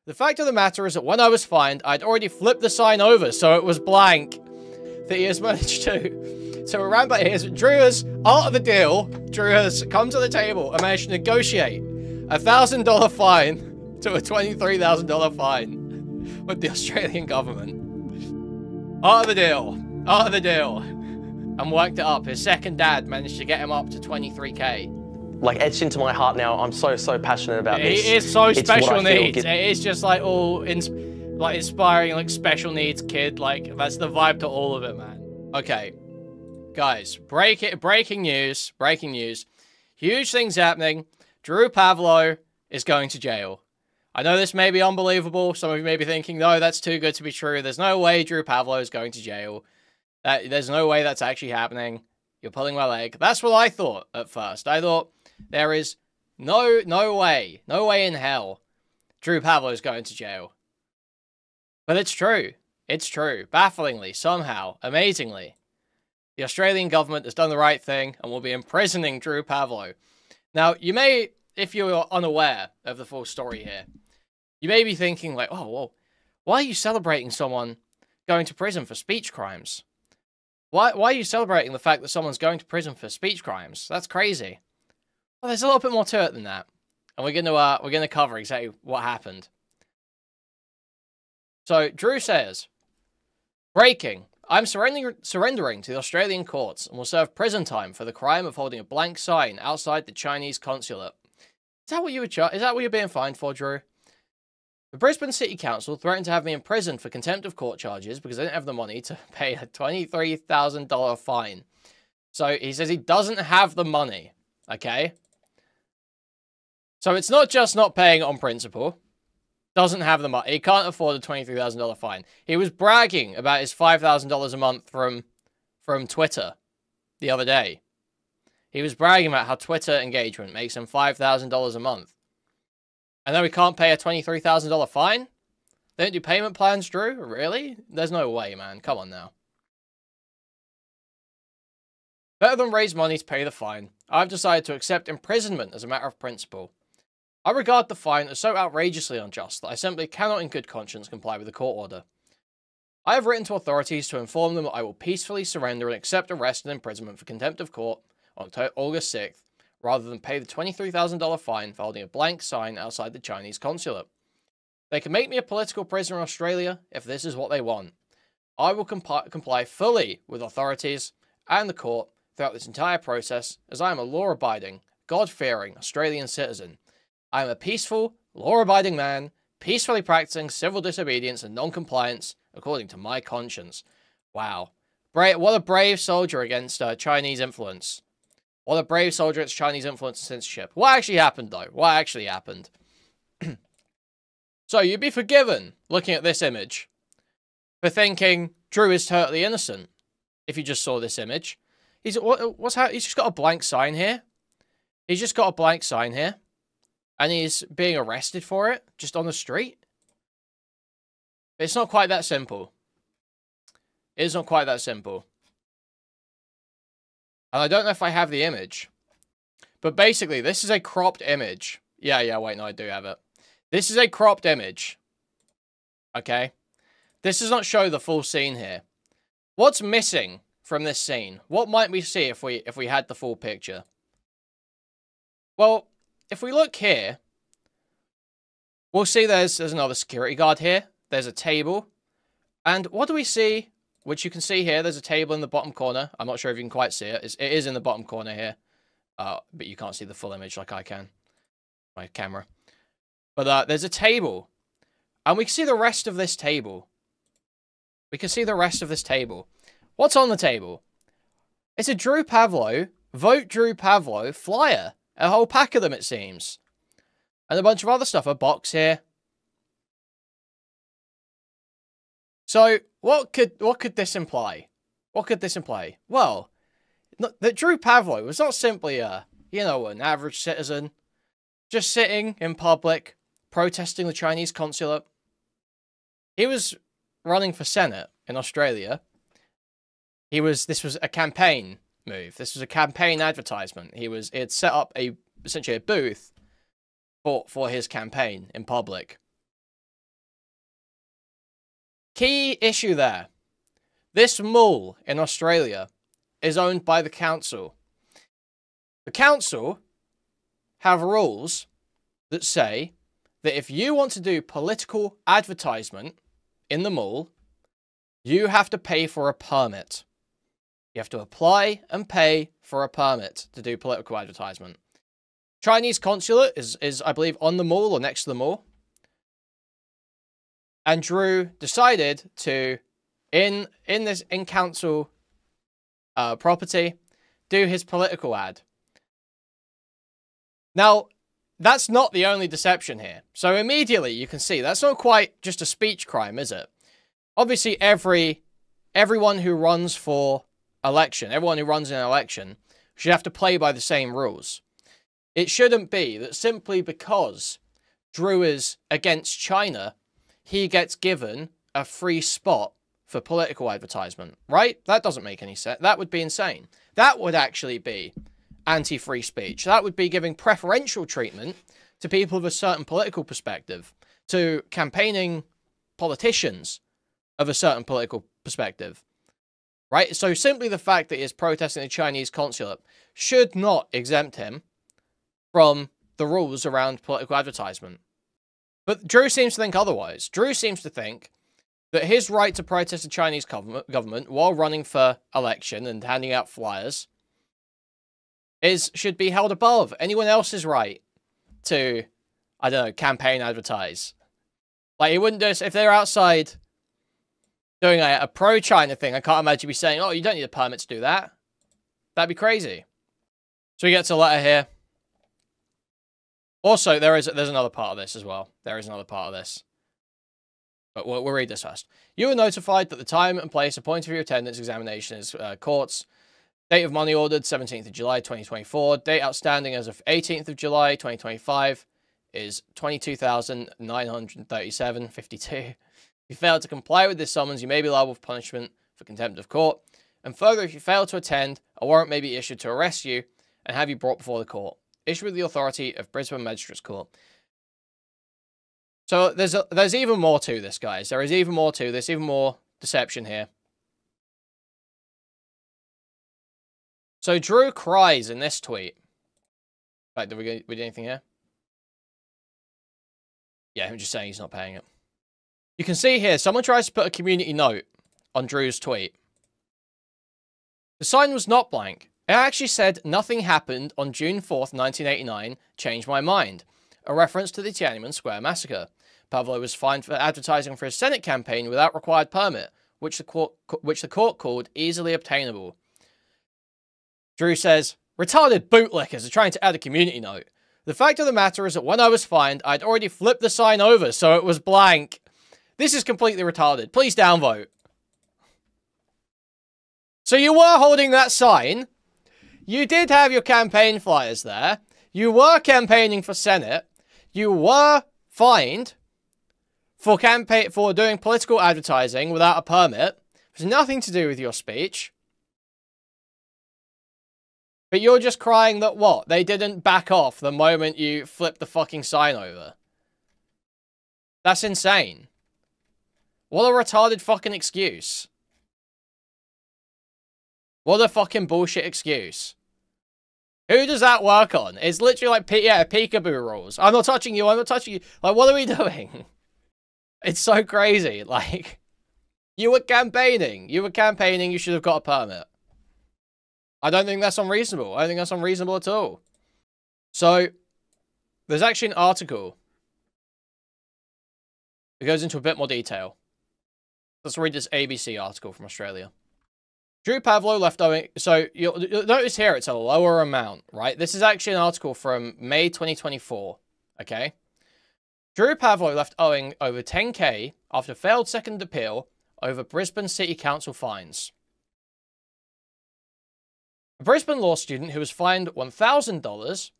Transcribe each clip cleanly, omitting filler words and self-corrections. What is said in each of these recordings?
The fact of the matter is that when I was fined, I'd already flipped the sign over so it was blank. That he has managed to. So around by here, Drew has, out of the deal, Drew has come to the table and managed to negotiate a $1,000 fine to a $23,000 fine with the Australian government. Out of the deal. Out of the deal. And worked it up. His second dad managed to get him up to 23K. Like, etched into my heart now. I'm so passionate about this. He is so special needs. It is just like all inspiring, like special needs kid. Like, that's the vibe to all of it, man. Okay, guys, breaking news. Huge things happening. Drew Pavlou is going to jail. I know this may be unbelievable. Some of you may be thinking, no, that's too good to be true. There's no way Drew Pavlou is going to jail. There's no way that's actually happening. You're pulling my leg. That's what I thought at first. I thought there is no way in hell Drew Pavlou is going to jail. But it's true. It's true. Bafflingly, somehow, amazingly, the Australian government has done the right thing and will be imprisoning Drew Pavlou. Now, you may, if you're unaware of the full story here, you may be thinking like, oh, well, why are you celebrating someone going to prison for speech crimes? Why are you celebrating the fact that someone's going to prison for speech crimes? That's crazy. Well, there's a little bit more to it than that, and we're gonna cover exactly what happened. So Drew says, breaking. I'm surrendering to the Australian courts and will serve prison time for the crime of holding a blank sign outside the Chinese consulate. Is that what you're being fined for, Drew? The Brisbane City Council threatened to have me imprisoned for contempt of court charges because I didn't have the money to pay a $23,000 fine. So he says he doesn't have the money, okay? So it's not just not paying on principle. Doesn't have the money. He can't afford a $23,000 fine. He was bragging about his $5,000 a month from Twitter the other day. He was bragging about how Twitter engagement makes him $5,000 a month. And then we can't pay a $23,000 fine? They don't do payment plans, Drew? Really? There's no way, man. Come on now. Better than raise money to pay the fine, I've decided to accept imprisonment as a matter of principle. I regard the fine as so outrageously unjust that I simply cannot in good conscience comply with the court order. I have written to authorities to inform them that I will peacefully surrender and accept arrest and imprisonment for contempt of court on August 6th, rather than pay the $23,000 fine for holding a blank sign outside the Chinese consulate. They can make me a political prisoner in Australia if this is what they want. I will comply fully with authorities and the court throughout this entire process, as I am a law-abiding, God-fearing Australian citizen. I am a peaceful, law-abiding man, peacefully practicing civil disobedience and non-compliance according to my conscience. Wow. What a brave soldier against Chinese influence. What a brave soldier against Chinese influence and censorship. What actually happened, though? What actually happened? So, you'd be forgiven, looking at this image, for thinking Drew is totally innocent. If you just saw this image. He's just got a blank sign here. He's just got a blank sign here. And he's being arrested for it, just on the street. It's not quite that simple. It's not quite that simple. And I don't know if I have the image. But basically, this is a cropped image. Yeah, wait, no, I do have it. This is a cropped image. Okay? This does not show the full scene here. What's missing from this scene? What might we see if we had the full picture? Well, if we look here, we'll see there's another security guard here. There's a table. And what do we see? Which you can see here, there's a table in the bottom corner. I'm not sure if you can quite see it. It is in the bottom corner here. But you can't see the full image like I can. My camera. But there's a table. And we can see the rest of this table. We can see the rest of this table. What's on the table? It's a Drew Pavlou, Vote Drew Pavlou flyer. A whole pack of them, it seems. And a bunch of other stuff. A box here. So, what could this imply? What could this imply? Well, that Drew Pavlou was not simply an average citizen, just sitting in public, protesting the Chinese consulate. He was running for Senate in Australia. This was a campaign move. This was a campaign advertisement. He had set up essentially a booth for his campaign in public. Key issue there. This mall in Australia is owned by the council. The council have rules that say that if you want to do political advertisement in the mall, you have to pay for a permit. You have to apply and pay for a permit to do political advertisement. Chinese consulate is I believe, on the mall or next to the mall. And Drew decided to, in council property, do his political ad. Now, that's not the only deception here. So immediately you can see that's not quite just a speech crime, is it? Obviously, everyone who runs for election, everyone who runs in an election, should have to play by the same rules. It shouldn't be that simply because Drew is against China, he gets given a free spot for political advertisement, right? That doesn't make any sense. That would be insane. That would actually be anti-free speech. That would be giving preferential treatment to people with a certain political perspective, to campaigning politicians of a certain political perspective, right? So simply the fact that he is protesting the Chinese consulate should not exempt him from the rules around political advertisement. But Drew seems to think otherwise. Drew seems to think that his right to protest the Chinese government while running for election and handing out flyers should be held above anyone else's right to, I don't know, campaign advertise. Like, he wouldn't do this if they're outside doing a pro-China thing. I can't imagine you be saying, oh, you don't need a permit to do that. That'd be crazy. So he gets a letter here. Also, there's another part of this as well. There is another part of this. But we'll read this first. You were notified that the time and place appointed for your attendance examination is courts. Date of money ordered, 17th of July, 2024. Date outstanding as of 18th of July, 2025 is 22,937.52. If you fail to comply with this summons, you may be liable for punishment for contempt of court. And further, if you fail to attend, a warrant may be issued to arrest you and have you brought before the court. Issued with the authority of Brisbane Magistrates Court. So there's even more to this, guys. There is even more to this, even more deception here. So Drew cries in this tweet. Right, did we do anything here? Yeah, I'm just saying he's not paying it. You can see here, someone tries to put a community note on Drew's tweet. The sign was not blank. It actually said, nothing happened on June 4th, 1989, changed my mind. A reference to the Tiananmen Square massacre. Pavlou was fined for advertising for his Senate campaign without required permit, which the court called easily obtainable. Drew says, retarded bootlickers are trying to add a community note. The fact of the matter is that when I was fined, I'd already flipped the sign over, so it was blank. This is completely retarded. Please downvote. So you were holding that sign. You did have your campaign flyers there. You were campaigning for Senate. You were fined for doing political advertising without a permit. It has nothing to do with your speech. But you're just crying that what? They didn't back off the moment you flipped the fucking sign over. That's insane. What a retarded fucking excuse. What a fucking bullshit excuse. Who does that work on? It's literally like, peekaboo rules. I'm not touching you, I'm not touching you. Like, what are we doing? It's so crazy. Like, you were campaigning. You should have got a permit. I don't think that's unreasonable. I don't think that's unreasonable at all. So, there's actually an article that goes into a bit more detail. Let's read this ABC article from Australia. Drew Pavlou left owing... So, you'll notice here it's a lower amount, right? This is actually an article from May 2024, okay? Drew Pavlou left owing over 10K after failed second appeal over Brisbane City Council fines. A Brisbane law student who was fined $1,000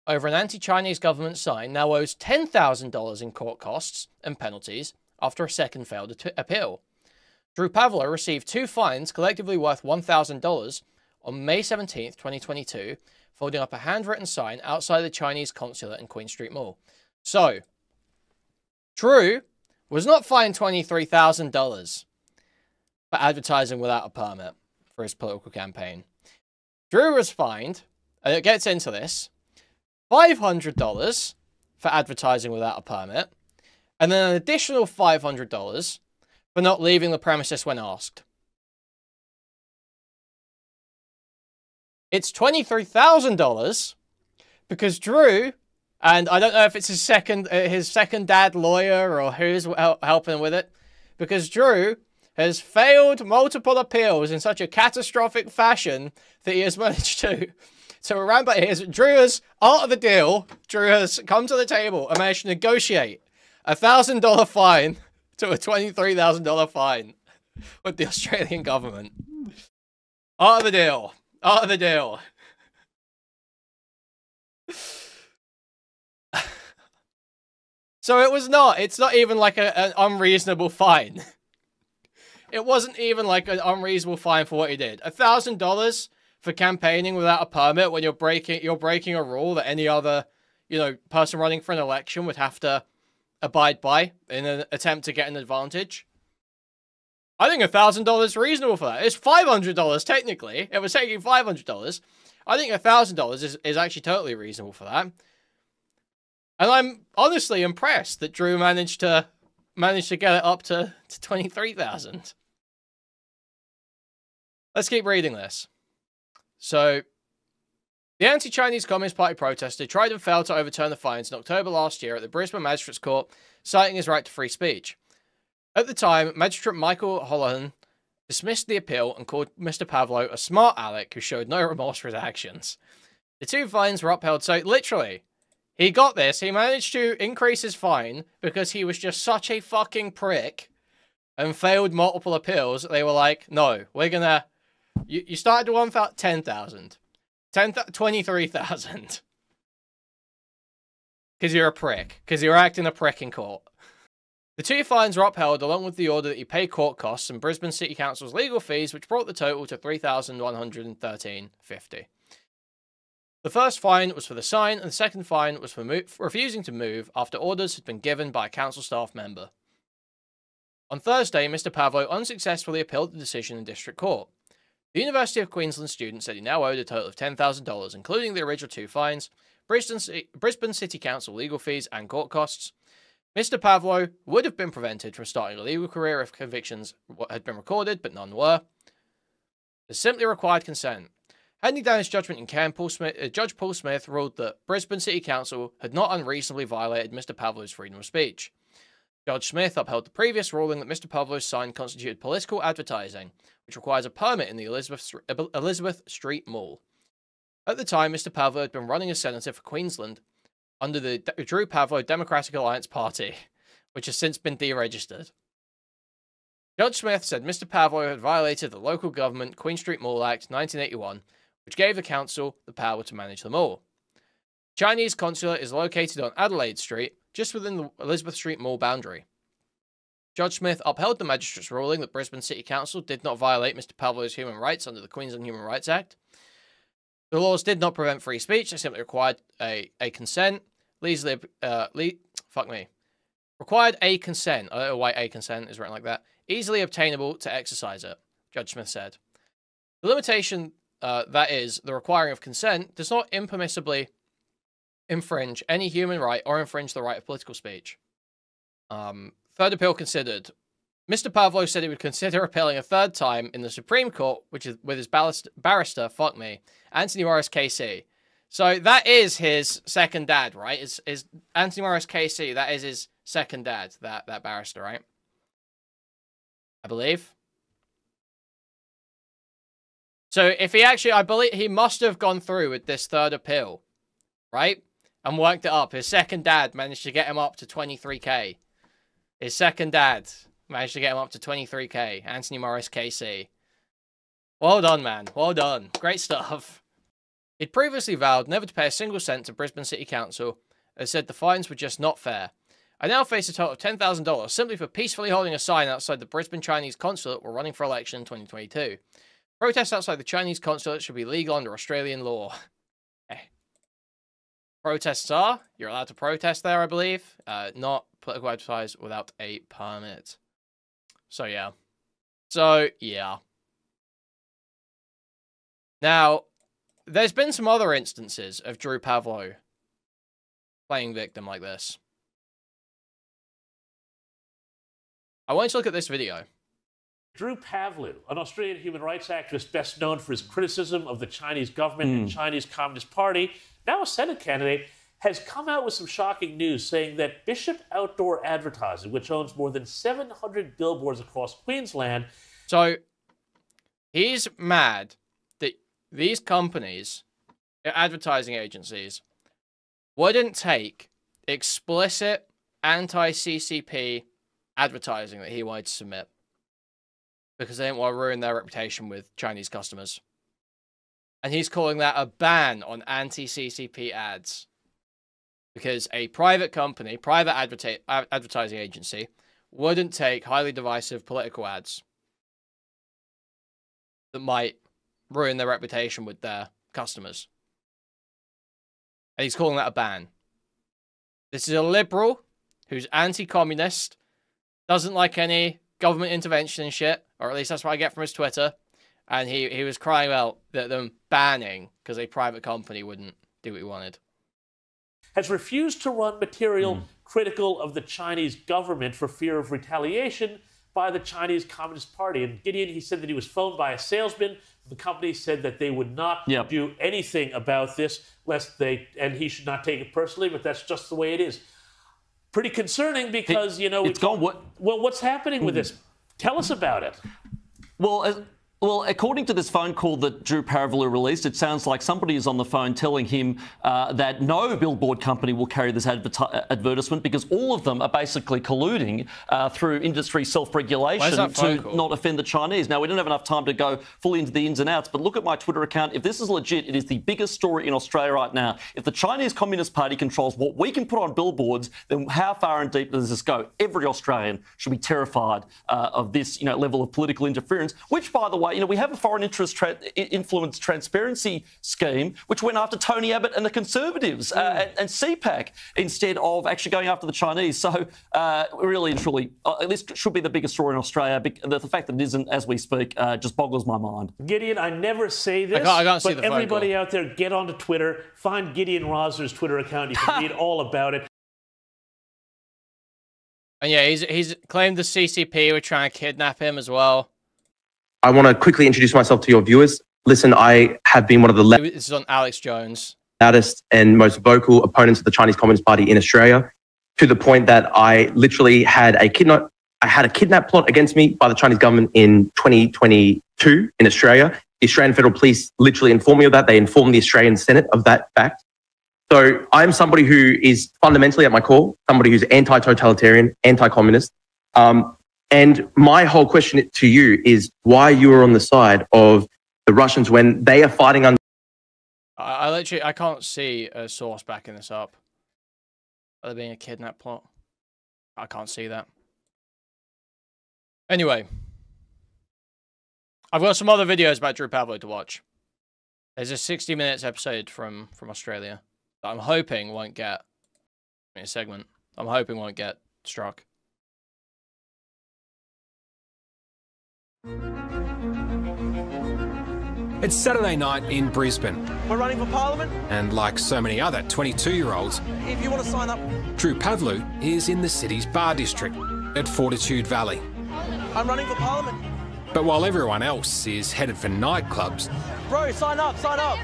over an anti-Chinese government sign now owes $10,000 in court costs and penalties after a second failed appeal. Drew Pavlou received 2 fines collectively worth $1,000 on May 17th, 2022, for holding up a handwritten sign outside the Chinese consulate in Queen Street Mall. So, Drew was not fined $23,000 for advertising without a permit for his political campaign. Drew was fined, and it gets into this, $500 for advertising without a permit, and then an additional $500 for not leaving the premises when asked. It's $23,000 because Drew, and I don't know if it's his second dad lawyer or who's helping with it, because Drew has failed multiple appeals in such a catastrophic fashion that he has managed to round back here. Drew has, out of the deal, Drew has come to the table and managed to negotiate a $1,000 fine to a $23,000 fine with the Australian government. Out of the deal. Out of the deal. So it's not even like an unreasonable fine. It wasn't even like an unreasonable fine for what he did. $1,000 for campaigning without a permit when you're breaking a rule that any other, person running for an election would have to abide by in an attempt to get an advantage. I think $1,000 is reasonable for that. It's $500 technically. It was taking $500. I think $1,000 is actually totally reasonable for that. And I'm honestly impressed that Drew managed to get it up to 23,000. Let's keep reading this. So, the anti-Chinese Communist Party protester tried and failed to overturn the fines in October last year at the Brisbane Magistrates Court, citing his right to free speech. At the time, Magistrate Michael Holohan dismissed the appeal and called Mr. Pavlou a smart aleck who showed no remorse for his actions. The two fines were upheld, so literally, he got this. He managed to increase his fine because he was just such a fucking prick and failed multiple appeals. They were like, no, we're gonna... You started with 10,000. 23,000. Because you're a prick. Because you're acting a prick in court. The two fines were upheld along with the order that he pay court costs and Brisbane City Council's legal fees, which brought the total to $3,113.50. The first fine was for the sign, and the second fine was for refusing to move after orders had been given by a council staff member. On Thursday, Mr. Pavlou unsuccessfully appealed the decision in District Court. The University of Queensland student said he now owed a total of $10,000, including the original two fines, Brisbane City Council legal fees, and court costs. Mr. Pavlou would have been prevented from starting a legal career if convictions had been recorded, but none were. It simply required consent. Handing down his judgment in Cairn, Judge Paul Smith ruled that Brisbane City Council had not unreasonably violated Mr. Pavlou's freedom of speech. Judge Smith upheld the previous ruling that Mr. Pavlou's sign constituted political advertising, which requires a permit in the Elizabeth Street Mall. At the time, Mr. Pavlou had been running as senator for Queensland under the Drew Pavlou Democratic Alliance Party, which has since been deregistered. Judge Smith said Mr. Pavlou had violated the Local Government Queen Street Mall Act 1981, which gave the council the power to manage the mall. The Chinese consulate is located on Adelaide Street, just within the Elizabeth Street Mall boundary. Judge Smith upheld the magistrate's ruling that Brisbane City Council did not violate Mr. Pavlou's human rights under the Queensland Human Rights Act. The laws did not prevent free speech, they simply required a consent. Required a consent. I don't know why a consent is written like that. Easily obtainable to exercise it, Judge Smith said. The limitation, that is, the requiring of consent, does not impermissibly infringe any human right or infringe the right of political speech. Third appeal considered. Mr. Pavlou said he would consider appealing a third time in the Supreme Court, which is with his barrister, Anthony Morris KC. So that is his second dad, right? Is Anthony Morris KC, that is his second dad, that barrister, right? I believe. So if he actually, I believe he must have gone through with this third appeal, right? And worked it up. His second dad managed to get him up to 23k. His second dad managed to get him up to 23k. Anthony Morris KC. Well done, man. Well done. Great stuff. He'd previously vowed never to pay a single cent to Brisbane City Council and said the fines were just not fair. I now face a total of $10,000 simply for peacefully holding a sign outside the Brisbane Chinese Consulate while running for election in 2022. Protests outside the Chinese Consulate should be legal under Australian law. protests are. You're allowed to protest there, I believe. Not political advertise without a permit. So, yeah. Now, there's been some other instances of Drew Pavlou playing victim like this. I want you to look at this video. Drew Pavlou, an Australian human rights activist best known for his criticism of the Chinese government and Chinese Communist Party, now a Senate candidate, has come out with some shocking news saying that Bishop Outdoor Advertising, which owns more than 700 billboards across Queensland... So, he's mad that these companies, advertising agencies, wouldn't take explicit anti-CCP advertising that he wanted to submit because they didn't want to ruin their reputation with Chinese customers. And he's calling that a ban on anti-CCP ads because a private company, private advertising agency, wouldn't take highly divisive political ads that might ruin their reputation with their customers. And he's calling that a ban. This is a liberal who's anti-communist, doesn't like any government intervention and shit, or at least that's what I get from his Twitter. And he was crying out that them banning because a private company wouldn't do what he wanted. Has refused to run material critical of the Chinese government for fear of retaliation by the Chinese Communist Party. And Gideon, he said that he was phoned by a salesman. The company said that they would not do anything about this, and he should not take it personally, but that's just the way it is. Pretty concerning because, what's happening with this? Tell us about it. Well, according to this phone call that Drew Pavlou released, it sounds like somebody is on the phone telling him that no billboard company will carry this advertisement because all of them are basically colluding through industry self-regulation to not offend the Chinese. Now, we don't have enough time to go fully into the ins and outs, but look at my Twitter account. If this is legit, it is the biggest story in Australia right now. If the Chinese Communist Party controls what we can put on billboards, then how far and deep does this go? Every Australian should be terrified of this, level of political interference, which, by the way, we have a foreign interest influence transparency scheme which went after Tony Abbott and the Conservatives and CPAC instead of actually going after the Chinese. So really and truly, this should be the biggest story in Australia. The fact that it isn't as we speak just boggles my mind. Gideon, I never say this, but everybody out there, get onto Twitter, find Gideon Rosler's Twitter account. You can read all about it. And yeah, he's claimed the CCP were trying to kidnap him as well. I want to quickly introduce myself to your viewers. Listen, I have been one of the This is on Alex Jones. Loudest and most vocal opponents of the Chinese Communist Party in Australia, to the point that I literally had a kidnap plot against me by the Chinese government in 2022 in Australia. The Australian Federal Police literally informed me of that. They informed the Australian Senate of that fact. So I'm somebody who is fundamentally at my core, somebody who's anti-totalitarian, anti-communist. And my whole question to you is why you are on the side of the Russians when they are fighting under... I can't see a source backing this up. Are there being a kidnap plot? I can't see that. Anyway. I've got some other videos about Drew Pavlou to watch. There's a 60 minutes episode from Australia that I'm hoping won't get... a segment. I'm hoping won't get struck. It's Saturday night in Brisbane. We're running for Parliament. And like so many other 22-year-olds, if you want to sign up, Drew Pavlou is in the city's bar district at Fortitude Valley. I'm running for Parliament. But while everyone else is headed for nightclubs, bro, sign up, sign up.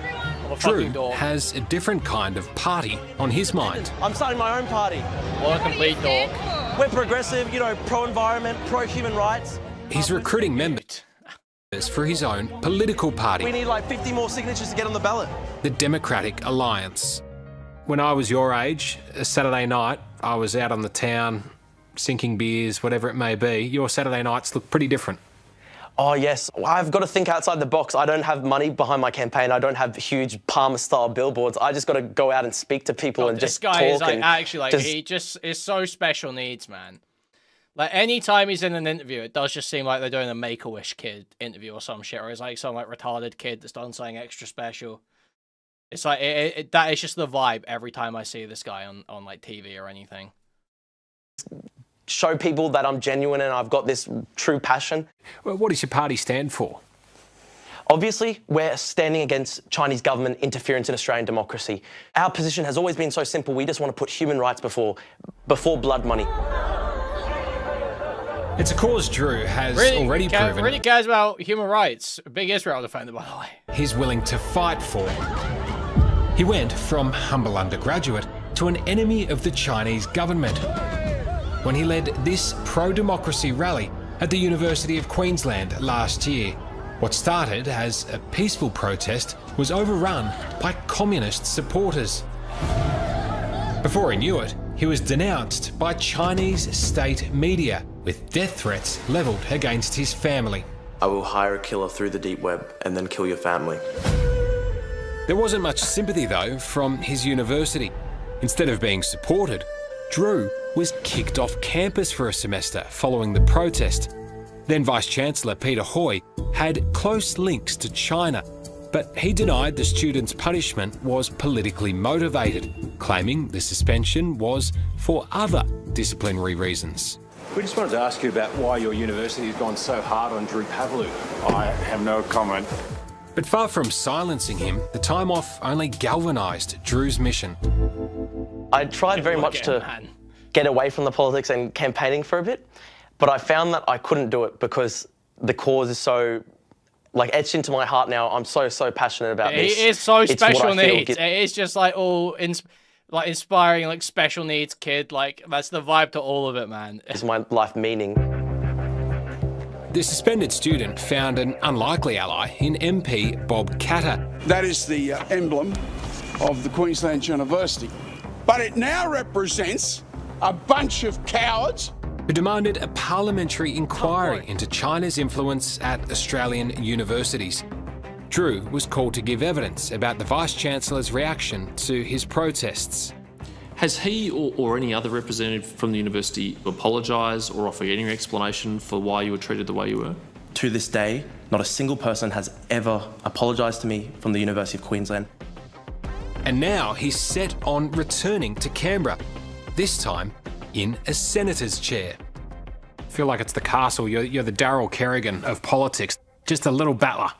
Drew has a different kind of party on his mind. I'm starting my own party. What a complete dork. We're progressive, pro-environment, pro-human rights. He's recruiting members for his own political party. We need like 50 more signatures to get on the ballot. The Democratic Alliance. When I was your age, a Saturday night, I was out on the town, sinking beers, whatever it may be. Your Saturday nights look pretty different. Oh, yes. I've got to think outside the box. I don't have money behind my campaign. I don't have huge Palmer-style billboards. I just got to go out and speak to people and just talk. This guy is like, actually, he just is so special needs, man. Like, any time he's in an interview, it does just seem like they're doing a Make-A-Wish kid interview or some shit, or it's like some, retarded kid that's done something extra special. It's like that is just the vibe every time I see this guy on like TV or anything. Show people that I'm genuine and I've got this true passion. Well, what does your party stand for? Obviously, we're standing against Chinese government interference in Australian democracy. Our position has always been so simple. We just want to put human rights before blood money. It's a cause Drew has already proven. Really cares about human rights. A big Israel defender, by the way. He's willing to fight for. He went from humble undergraduate to an enemy of the Chinese government when he led this pro-democracy rally at the University of Queensland last year. What started as a peaceful protest was overrun by communist supporters. Before he knew it, he was denounced by Chinese state media with death threats levelled against his family. I will hire a killer through the deep web and then kill your family. There wasn't much sympathy, though, from his university. Instead of being supported, Drew was kicked off campus for a semester following the protest. Then Vice-Chancellor Peter Hoy had close links to China, but he denied the students' punishment was politically motivated, claiming the suspension was for other disciplinary reasons. We just wanted to ask you about why your university has gone so hard on Drew Pavlou. I have no comment. But far from silencing him, the time off only galvanised Drew's mission. I tried very much to get away from the politics and campaigning for a bit, but I found that I couldn't do it because the cause is so, like, etched into my heart now. I'm so passionate about this. It is so special needs. It is just like all inspiring, like special needs kid. Like that's the vibe to all of it, man. It's my life meaning. The suspended student found an unlikely ally in MP Bob Katter. That is the emblem of the Queensland University. But it now represents a bunch of cowards who demanded a parliamentary inquiry into China's influence at Australian universities. Drew was called to give evidence about the Vice-Chancellor's reaction to his protests. Has he or any other representative from the university apologised or offered any explanation for why you were treated the way you were? To this day, not a single person has ever apologised to me from the University of Queensland. And now he's set on returning to Canberra, this time in a senator's chair. I feel like it's the castle. You're the Daryl Kerrigan of politics, just a little battler.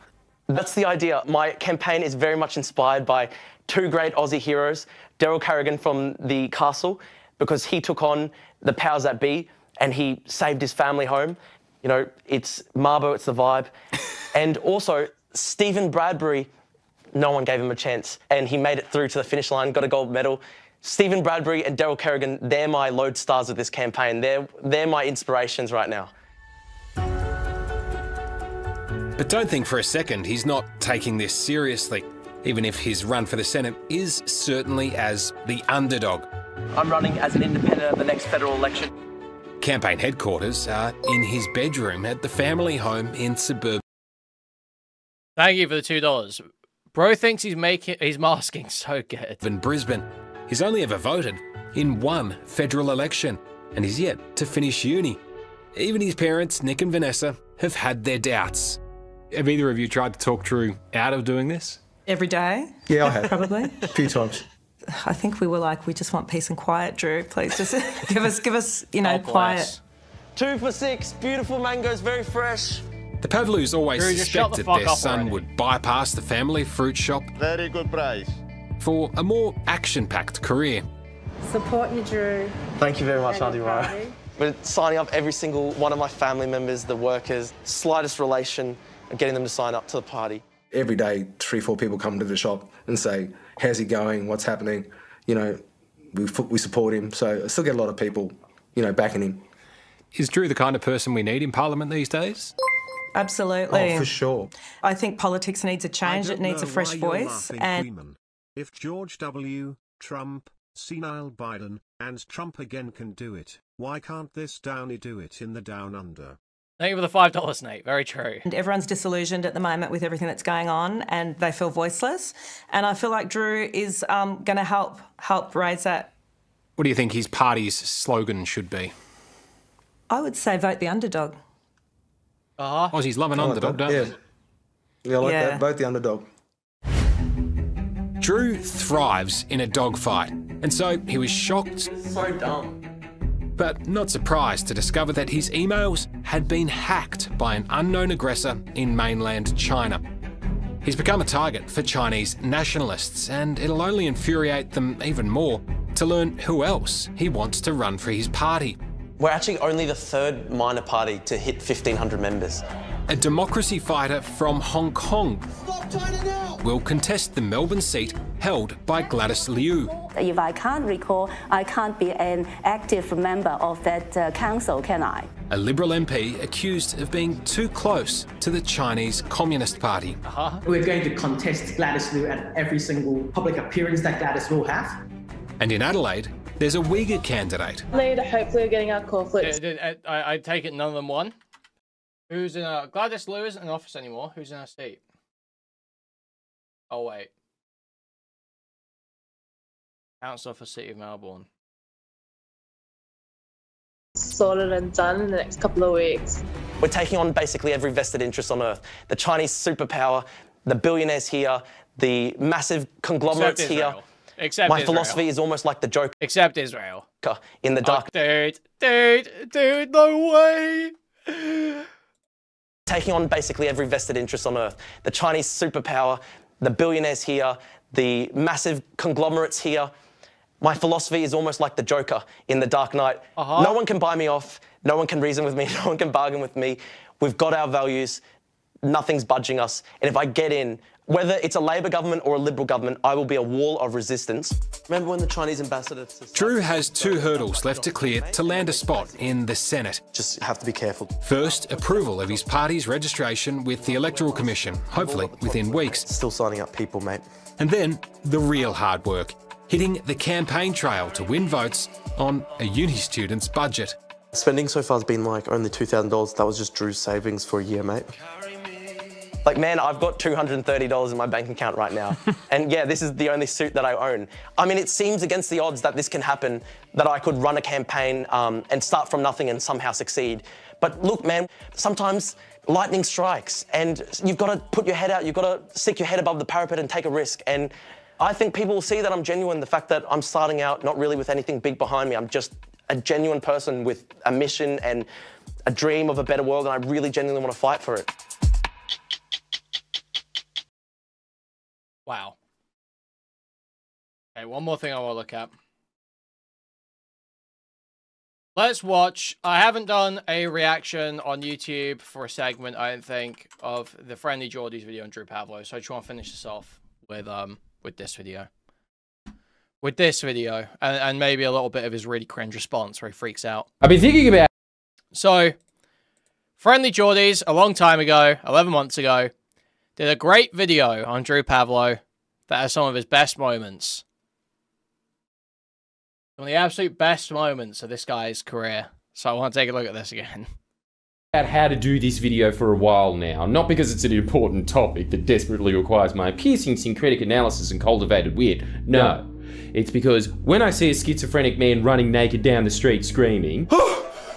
That's the idea. My campaign is very much inspired by two great Aussie heroes, Daryl Kerrigan from the castle, because he took on the powers that be and he saved his family home. You know, it's Marbo, it's the vibe. And also, Stephen Bradbury, no one gave him a chance, and he made it through to the finish line, got a gold medal. Stephen Bradbury and Daryl Kerrigan, they're my lodestars of this campaign. They're my inspirations right now. But don't think for a second he's not taking this seriously, even if his run for the Senate is certainly as the underdog. I'm running as an independent at the next federal election. Campaign headquarters are in his bedroom at the family home in suburban. Thank you for the $2. Bro thinks he's masking so good. In Brisbane, he's only ever voted in one federal election, and he's yet to finish uni. Even his parents, Nick and Vanessa, have had their doubts. Have either of you tried to talk Drew out of doing this? Every day? Yeah, I have. Probably. A few times. I think we were like, we just want peace and quiet, Drew. Please just give us, you know, quiet. 2 for 6, beautiful mangoes, very fresh. The Pavlous always Drew, suspected their son would bypass the family fruit shop. Very good price. For a more action-packed career. Support you, Drew. Thank you very much, Auntie Mara. We're signing up every single one of my family members, the workers, slightest relation, and getting them to sign up to the party. Every day, 3 or 4 people come to the shop and say, how's he going, what's happening? You know, we support him. So I still get a lot of people, you know, backing him. Is Drew the kind of person we need in Parliament these days? Absolutely. Oh, for sure. I think politics needs a change. It needs a fresh voice. And Kuihman. If George W., Trump, senile Biden, and Trump again can do it, why can't this Downy do it in the Down Under? Thank you for the $5, Nate. Very true. And everyone's disillusioned at the moment with everything that's going on, and they feel voiceless. And I feel like Drew is going to help raise that. What do you think his party's slogan should be? I would say vote the underdog. Aussies love an underdog, don't they? Yeah, I like that. Vote the underdog. Drew thrives in a dogfight, and so he was shocked, So dumb. but not surprised to discover that his emails had been hacked by an unknown aggressor in mainland China. He's become a target for Chinese nationalists, and it'll only infuriate them even more to learn who else he wants to run for his party. We're actually only the third minor party to hit 1,500 members. A democracy fighter from Hong Kong will contest the Melbourne seat held by Gladys Liu. If I can't recall, I can't be an active member of that council, can I? A Liberal MP accused of being too close to the Chinese Communist Party. We're going to contest Gladys Liu at every single public appearance that Gladys will have. And in Adelaide, there's a Uyghur candidate. Later, hopefully we're getting our conflicts. I take it none of them won. Who's in a... Gladys Liu isn't in office anymore. Who's in her seat? Oh, wait. Councillor for City of Melbourne. Sorted and done in the next couple of weeks. We're taking on basically every vested interest on earth. The Chinese superpower, the billionaires here, the massive conglomerates here. Except My Israel. philosophy is almost like the Joker. Except Israel. In the dark. Dude, no way. Taking on basically every vested interest on earth. The Chinese superpower, the billionaires here, the massive conglomerates here. My philosophy is almost like the Joker in The Dark Knight. No one can buy me off. No one can reason with me. No one can bargain with me. We've got our values. Nothing's budging us. And if I get in, whether it's a Labor government or a Liberal government, I will be a wall of resistance. Remember when the Chinese ambassador... Drew has 2 hurdles left to clear to land a spot in the Senate. Just have to be careful. First, approval of his party's registration with the Electoral Commission, hopefully within weeks. Still signing up people, mate. And then, the real hard work, hitting the campaign trail to win votes on a uni student's budget. Spending so far has been like only $2,000. That was just Drew's savings for a year, mate. Like, man, I've got $230 in my bank account right now. And yeah, this is the only suit that I own. I mean, it seems against the odds that this can happen, that I could run a campaign and start from nothing and somehow succeed. But look, man, sometimes lightning strikes and you've got to put your head out, you've got to stick your head above the parapet and take a risk. And I think people will see that I'm genuine, the fact that I'm starting out not really with anything big behind me. I'm just a genuine person with a mission and a dream of a better world, and I really genuinely want to fight for it. Wow. Okay, one more thing I want to look at. Let's watch. I haven't done a reaction on YouTube for a segment, I don't think, of the Friendly Geordies video on Drew Pavlou. So I just want to finish this off with this video. With this video. And maybe a little bit of his really cringe response where he freaks out. I've been thinking about... So, Friendly Geordies, a long time ago, 11 months ago, did a great video on Drew Pavlou that has some of his best moments. Some of the absolute best moments of this guy's career. So I want to take a look at this again. About how to do this video for a while now, not because it's an important topic that desperately requires my piercing syncretic analysis and cultivated wit. No, it's because when I see a schizophrenic man running naked down the street screaming,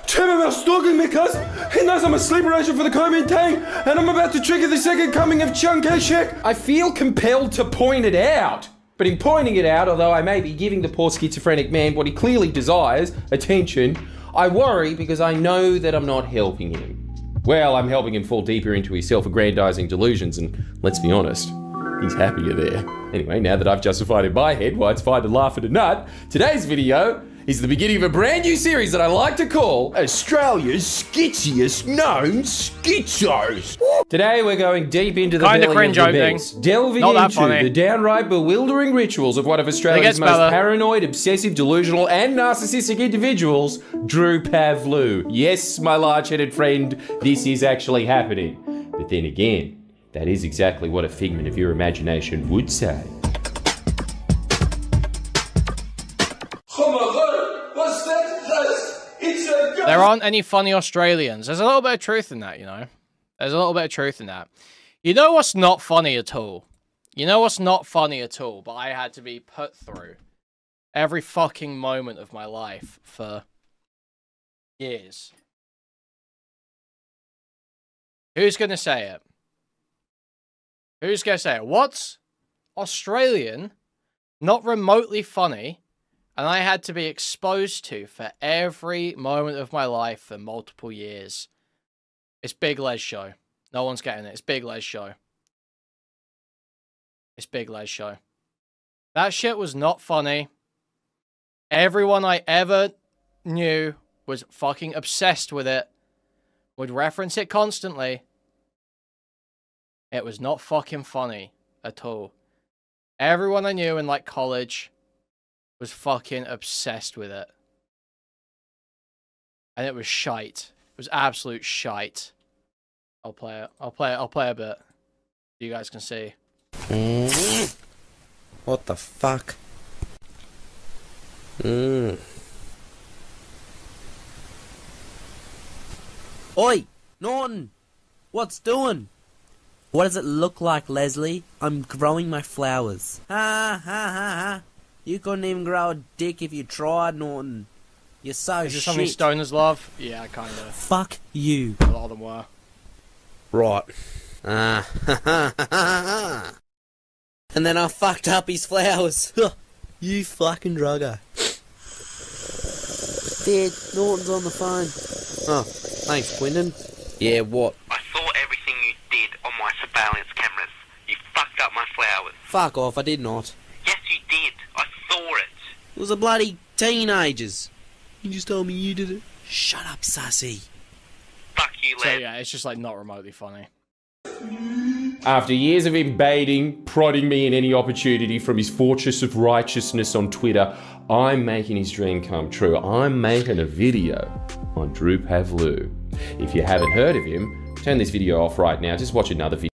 Timmerman's stalking me, cuz! He knows I'm a sleeper agent for the Kuihman, and I'm about to trigger the second coming of Chiang Kai-shek. I feel compelled to point it out. But in pointing it out, although I may be giving the poor schizophrenic man what he clearly desires, attention, I worry because I know that I'm not helping him. Well, I'm helping him fall deeper into his self-aggrandizing delusions, and let's be honest, he's happier there. Anyway, now that I've justified in my head why it's fine to laugh at a nut, today's video is the beginning of a brand new series that I like to call Australia's Skitziest Known Schizos. Today we're going deep into the belly of the beast, delving into the downright bewildering rituals of one of Australia's most paranoid, obsessive, delusional and narcissistic individuals, Drew Pavlou. Yes, my large-headed friend, this is actually happening. But then again, that is exactly what a figment of your imagination would say. There aren't any funny Australians. There's a little bit of truth in that, you know. There's a little bit of truth in that. You know what's not funny at all? You know what's not funny at all, but I had to be put through every fucking moment of my life for years. Who's gonna say it? Who's gonna say it? What's Australian not remotely funny, and I had to be exposed to for every moment of my life for multiple years. It's Big Les Show. No one's getting it. It's Big Les Show. It's Big Les Show. That shit was not funny. Everyone I ever knew was fucking obsessed with it. Would reference it constantly. It was not fucking funny at all. Everyone I knew in, like, college was fucking obsessed with it. And it was shite. It was absolute shite. I'll play it. I'll play a bit. You guys can see. What the fuck? Oi, Norton! What's doing? What does it look like, Leslie? I'm growing my flowers. Ha ha ha ha. You couldn't even grow a dick if you tried, Norton. You're so Is this something stoners love? Yeah, kinda. Fuck you. A lot of them were. Right. And then I fucked up his flowers. You fucking drugger. Dad, Norton's on the phone. Oh, thanks, Quinton. Yeah, what? I saw everything you did on my surveillance cameras. You fucked up my flowers. Fuck off, I did not. Yes, you did. I saw it. It was a bloody teenagers. You just told me you did it. Shut up, sassy. Fuck you, So yeah, it's just like not remotely funny. After years of him baiting, prodding me in any opportunity from his fortress of righteousness on Twitter, I'm making his dream come true. I'm making a video on Drew Pavlou. If you haven't heard of him, turn this video off right now. Just watch another video.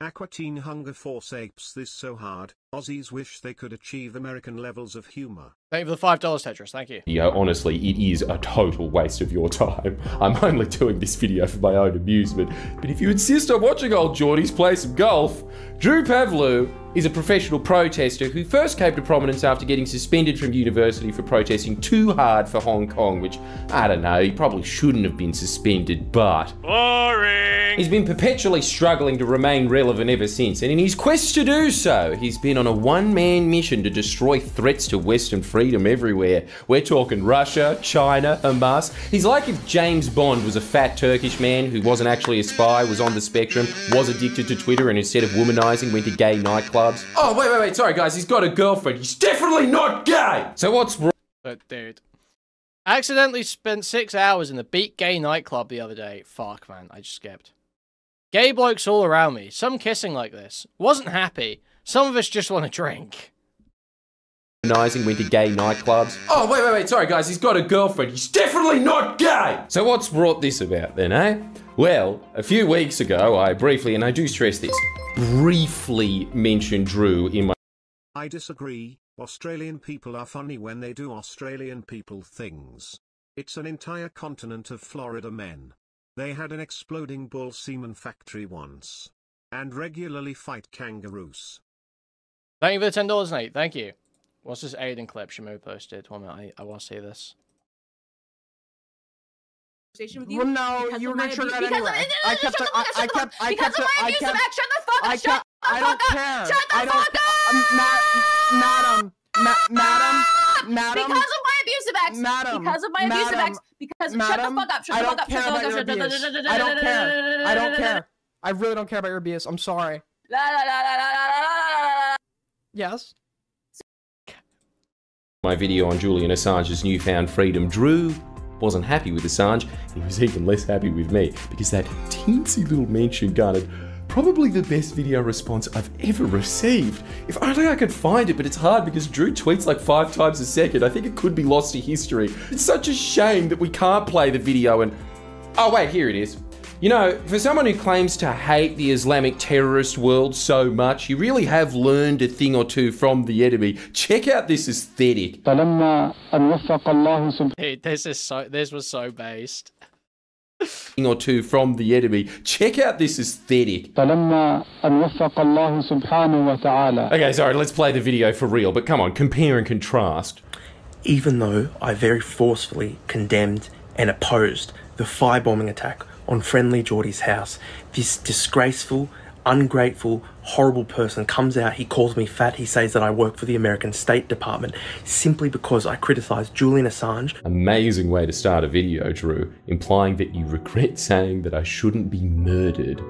Aquatine Hunger Force apes this so hard, Aussies wish they could achieve American levels of humor. Thank you for the $5, Tetris. Thank you. Yeah, honestly, it is a total waste of your time. I'm only doing this video for my own amusement. But if you insist on watching old Geordies play some golf, Drew Pavlou is a professional protester who first came to prominence after getting suspended from university for protesting too hard for Hong Kong, which, I don't know, he probably shouldn't have been suspended, but... Boring! He's been perpetually struggling to remain relevant ever since, and in his quest to do so, he's been on a one-man mission to destroy threats to Western freedom everywhere. We're talking Russia, China, Hamas. He's like if James Bond was a fat Turkish man who wasn't actually a spy, was on the spectrum, was addicted to Twitter, and instead of womanizing went to gay nightclubs. Oh, wait, sorry guys, he's got a girlfriend. He's definitely not gay! So what's wrong? But dude, I accidentally spent 6 hours in the Beat Gay nightclub the other day. Fuck, man, I just skipped. Gay blokes all around me, some kissing like this. Wasn't happy. Some of us just want to drink. Went to gay nightclubs. Oh, wait, sorry guys, he's got a girlfriend. He's definitely not gay! So what's brought this about then, eh? Well, a few weeks ago, I briefly, and I do stress this, briefly mentioned Drew in my... I disagree. Australian people are funny when they do Australian people things. It's an entire continent of Florida men. They had an exploding bull semen factory once. And regularly fight kangaroos. Thank you for the $10, Nate. Thank you. What's this Aiden clip Shamu posted? 1 minute, I want to see this. With you. Well, no, you were gonna turn that anyway. I don't care. Madam. Because of my abusive ex. Madam. Because of my abusive ex. Because shut the fuck up. Shut the fuck up. I don't care. I don't care. I really don't care about your abuse. I'm sorry. Yes. My video on Julian Assange's newfound freedom. Drew wasn't happy with Assange. He was even less happy with me because that teensy little mention garnered probably the best video response I've ever received. If only I could find it, but it's hard because Drew tweets like 5 times a second. I think it could be lost to history. It's such a shame that we can't play the video and... Oh wait, here it is. You know, for someone who claims to hate the Islamic terrorist world so much, you really have learned a thing or two from the enemy. Check out this aesthetic. Hey, this was so based. Thing or two from the enemy. Check out this aesthetic. Okay, sorry, let's play the video for real, but come on, compare and contrast. Even though I very forcefully condemned and opposed the firebombing attack on friendly Geordie's house, this disgraceful, ungrateful, horrible person comes out, he calls me fat, he says that I work for the American State Department simply because I criticised Julian Assange. Amazing way to start a video, Drew, implying that you regret saying that I shouldn't be murdered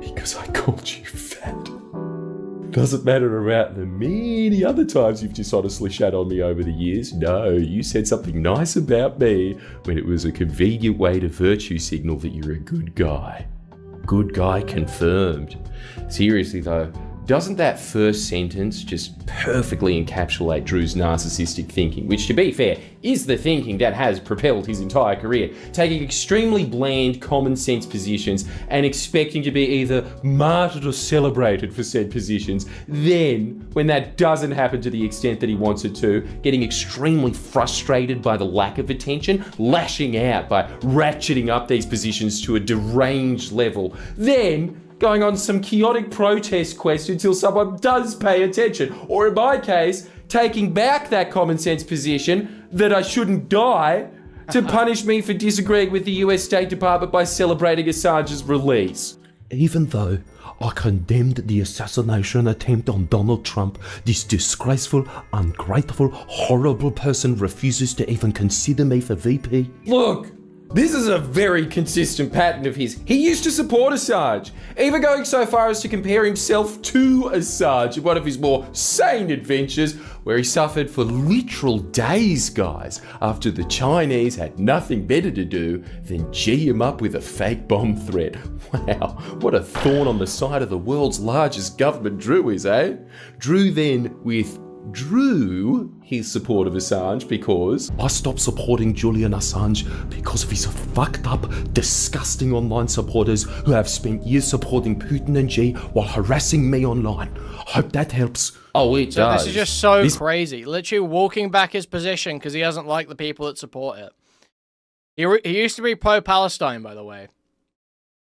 because I called you fat. Doesn't matter about the many other times you've dishonestly shat on me over the years. No, you said something nice about me when it was a convenient way to virtue signal that you're a good guy. Good guy confirmed. Seriously though, doesn't that first sentence just perfectly encapsulate Drew's narcissistic thinking, which, to be fair, is the thinking that has propelled his entire career, taking extremely bland, common sense positions and expecting to be either martyred or celebrated for said positions, then, when that doesn't happen to the extent that he wants it to, getting extremely frustrated by the lack of attention, lashing out by ratcheting up these positions to a deranged level, then going on some chaotic protest quest until someone does pay attention. Or in my case, taking back that common sense position that I shouldn't die to punish me for disagreeing with the US State Department by celebrating Assange's release. Even though I condemned the assassination attempt on Donald Trump, this disgraceful, ungrateful, horrible person refuses to even consider me for VP. Look! This is a very consistent pattern of his. He used to support Assange, even going so far as to compare himself to Assange in one of his more sane adventures, where he suffered for literal days, guys, after the Chinese had nothing better to do than G him up with a fake bomb threat. Wow, what a thorn on the side of the world's largest government Drew is, eh? Drew then withdrew his support of Assange because I stopped supporting Julian Assange because of his fucked up, disgusting online supporters who have spent years supporting Putin and Xi while harassing me online. Hope that helps. Oh, it does. This is just so crazy. Literally walking back his position because he doesn't like the people that support it. He used to be pro-Palestine, by the way.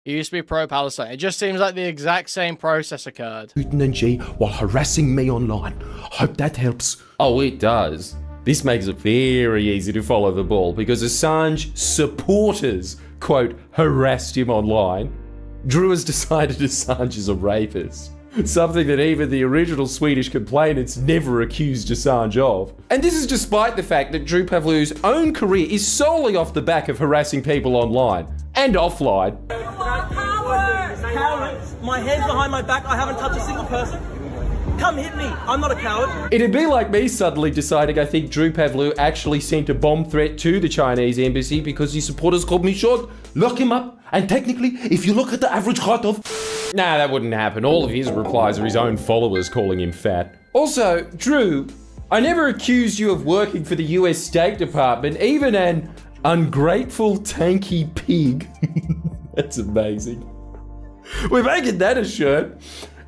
He used to be pro-Palestine. It just seems like the exact same process occurred. Putin and Xi while harassing me online. Hope that helps. Oh, it does. This makes it very easy to follow the ball because Assange supporters, quote, harassed him online. Drew has decided Assange is a rapist. Something that even the original Swedish complainants never accused Assange of. And this is despite the fact that Drew Pavlou's own career is solely off the back of harassing people online and offline. Cowards! My hands behind my back, I haven't touched a single person. Come hit me, I'm not a coward. It'd be like me suddenly deciding I think Drew Pavlou actually sent a bomb threat to the Chinese embassy because his supporters called me short, lock him up, and technically, if you look at the average height of... Nah, that wouldn't happen. All of his replies are his own followers calling him fat. Also, Drew, I never accused you of working for the US State Department, even an ungrateful, tanky pig. That's amazing. We're making that a shirt.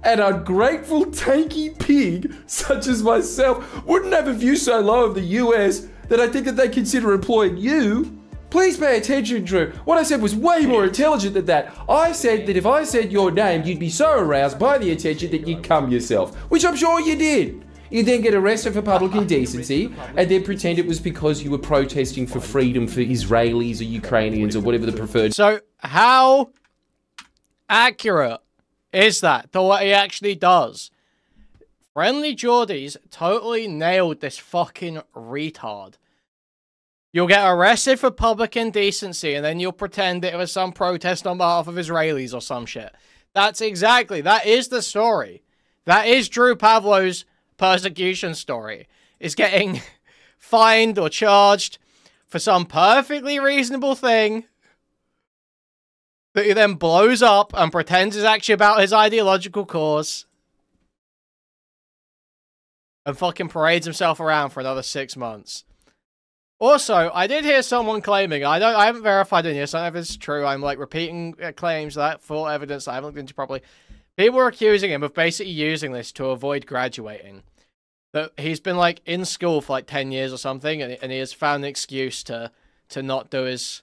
An ungrateful, tanky pig, such as myself, wouldn't have a view so low of the US that I think that they consider employing you. Please pay attention, Drew. What I said was way more intelligent than that. I said that if I said your name, you'd be so aroused by the attention that you'd come yourself, which I'm sure you did. You then get arrested for public indecency and then pretend it was because you were protesting for freedom for Israelis or Ukrainians or whatever the preferred... So, how accurate is that to what he actually does? Friendly Geordies totally nailed this fucking retard. You'll get arrested for public indecency and then you'll pretend that it was some protest on behalf of Israelis or some shit. That is the story. That is Drew Pavlou's persecution story. Is getting fined or charged for some perfectly reasonable thing that he then blows up and pretends is actually about his ideological cause and fucking parades himself around for another 6 months. Also, I did hear someone claiming, I haven't verified any of this, I don't know if it's true, I'm like repeating claims that full evidence that I haven't looked into properly. People were accusing him of basically using this to avoid graduating. That he's been like in school for like 10 years or something and he has found an excuse to not do his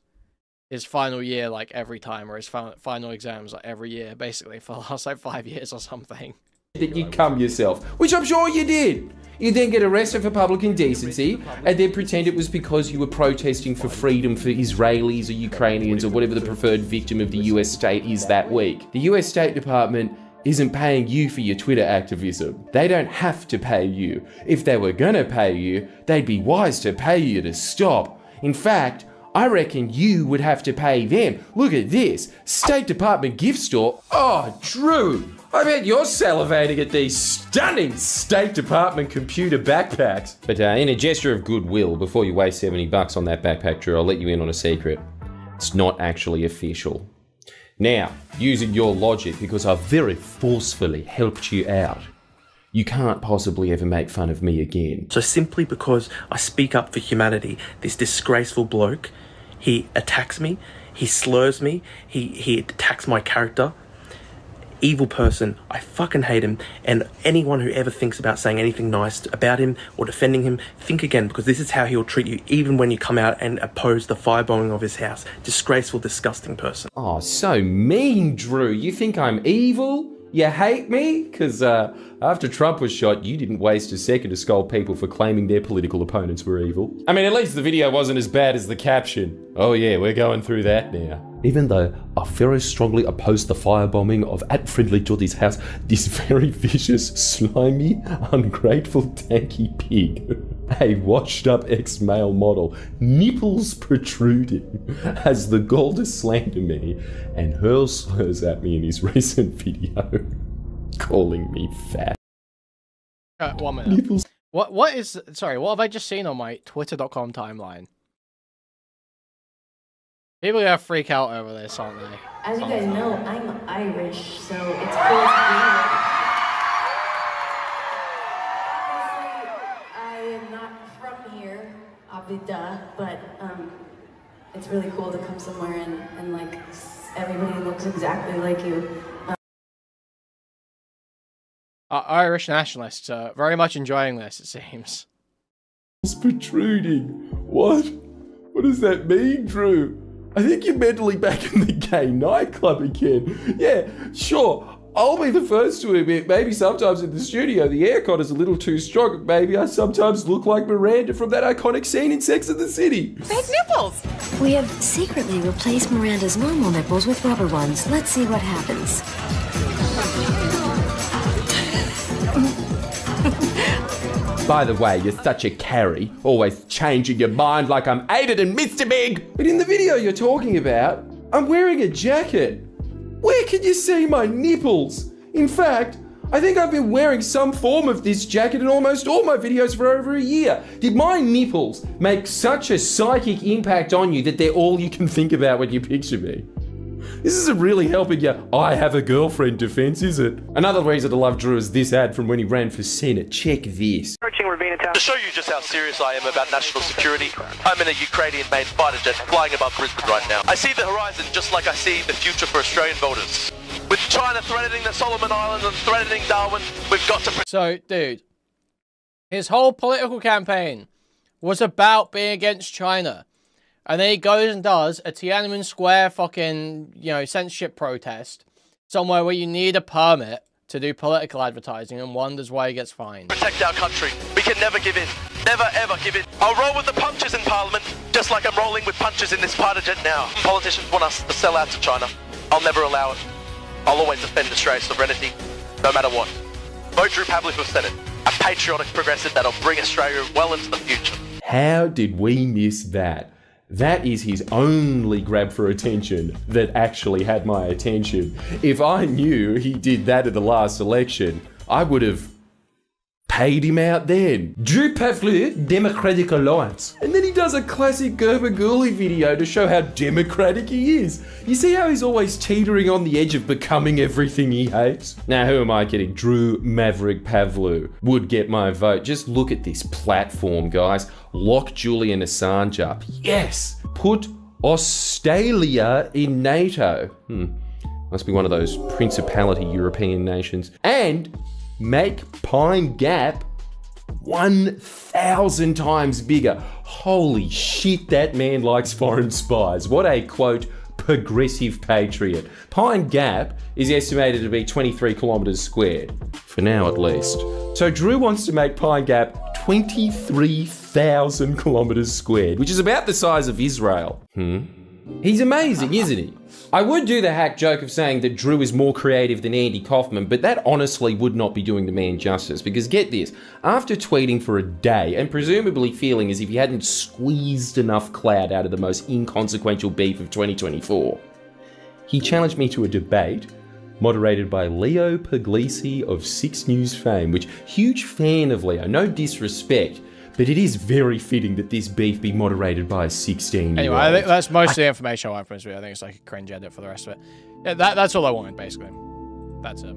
final year like every time, or his final exams like every year, basically for the last like 5 years or something. That you come yourself, which I'm sure you did. You then get arrested for public indecency and then pretend it was because you were protesting for freedom for Israelis or Ukrainians or whatever the preferred victim of the US state is that week. The US State Department isn't paying you for your Twitter activism. They don't have to pay you. If they were gonna pay you, they'd be wise to pay you to stop. In fact, I reckon you would have to pay them. Look at this, State Department gift store. Oh, Drew, I bet you're salivating at these stunning State Department computer backpacks. But in a gesture of goodwill, before you waste $70 on that backpack, Drew, I'll let you in on a secret. It's not actually official. Now, using your logic, because I've very forcefully helped you out, you can't possibly ever make fun of me again. So simply because I speak up for humanity, this disgraceful bloke, he attacks me, he slurs me, he attacks my character. Evil person, I fucking hate him, and anyone who ever thinks about saying anything nice about him or defending him, think again, because this is how he'll treat you even when you come out and oppose the firebombing of his house. Disgraceful, disgusting person. Oh, so mean, Drew. You think I'm evil? You hate me? Because after Trump was shot, you didn't waste a second to scold people for claiming their political opponents were evil. I mean, at least the video wasn't as bad as the caption. Oh yeah, we're going through that now. Even though I very strongly oppose the firebombing of @FriendlyJody's house, this very vicious, slimy, ungrateful, tanky pig, a washed-up ex-male model, nipples protruding, has the gall to slander me and hurls slurs at me in his recent video, calling me fat. 1 minute. Nipples. What have I just seen on my twitter.com timeline? People are gonna freak out over this, aren't they? As you guys know, I'm Irish, so it's cool to be here. I am not from here, obviously, but it's really cool to come somewhere and like everybody looks exactly like you. Irish nationalists are very much enjoying this, it seems. It's protruding. What? What does that mean, Drew? I think you're mentally back in the gay nightclub again. Yeah, sure. I'll be the first to admit, maybe sometimes in the studio the aircon is a little too strong. Maybe I sometimes look like Miranda from that iconic scene in Sex and the City. Fake nipples! We have secretly replaced Miranda's normal nipples with rubber ones. Let's see what happens. By the way, you're such a carry, always changing your mind like I'm Aiden and Mr. Big. But in the video you're talking about, I'm wearing a jacket. Where can you see my nipples? In fact, I think I've been wearing some form of this jacket in almost all my videos for over a year. Did my nipples make such a psychic impact on you that they're all you can think about when you picture me? This isn't really helping your I have a girlfriend defense, is it? Another reason to love Drew is this ad from when he ran for Senate. Check this. To show you just how serious I am about national security, I'm in a Ukrainian-made fighter jet flying above Brisbane right now. I see the horizon just like I see the future for Australian voters. With China threatening the Solomon Islands and threatening Darwin, we've got to... So, dude, his whole political campaign was about being against China. And then he goes and does a Tiananmen Square fucking, censorship protest somewhere where you need a permit to do political advertising and wonders why he gets fined. Protect our country. We can never give in. Never ever give in. I'll roll with the punches in Parliament, just like I'm rolling with punches in this fighter jet now. Politicians want us to sell out to China. I'll never allow it. I'll always defend Australia's sovereignty, no matter what. Vote Drew Pavlou for Senate, a patriotic progressive that'll bring Australia well into the future. How did we miss that? That is his only grab for attention that actually had my attention. If I knew he did that at the last election, I would have paid him out then. Drew Pavlou, Democratic Alliance. And then he does a classic Gerber-Gooley video to show how democratic he is. You see how he's always teetering on the edge of becoming everything he hates? Now, who am I kidding? Drew Maverick Pavlou would get my vote. Just look at this platform, guys. Lock Julian Assange up. Yes! Put Australia in NATO. Must be one of those Principality European nations. And make Pine Gap 1,000 times bigger. Holy shit, that man likes foreign spies. What a, quote, progressive patriot. Pine Gap is estimated to be 23 kilometers squared. For now, at least. So Drew wants to make Pine Gap 23,000 kilometers squared, which is about the size of Israel. He's amazing, isn't he? I would do the hack joke of saying that Drew is more creative than Andy Kaufman, but that honestly would not be doing the man justice, because get this, after tweeting for a day, and presumably feeling as if he hadn't squeezed enough clout out of the most inconsequential beef of 2024, he challenged me to a debate moderated by Leo Puglisi of 6 News fame, which, huge fan of Leo, no disrespect, but it is very fitting that this beef be moderated by a 16-year-old. Anyway, I think that's most of the information I want from this video. I think it's like a cringe edit for the rest of it. Yeah, that's all I wanted, basically. That's it.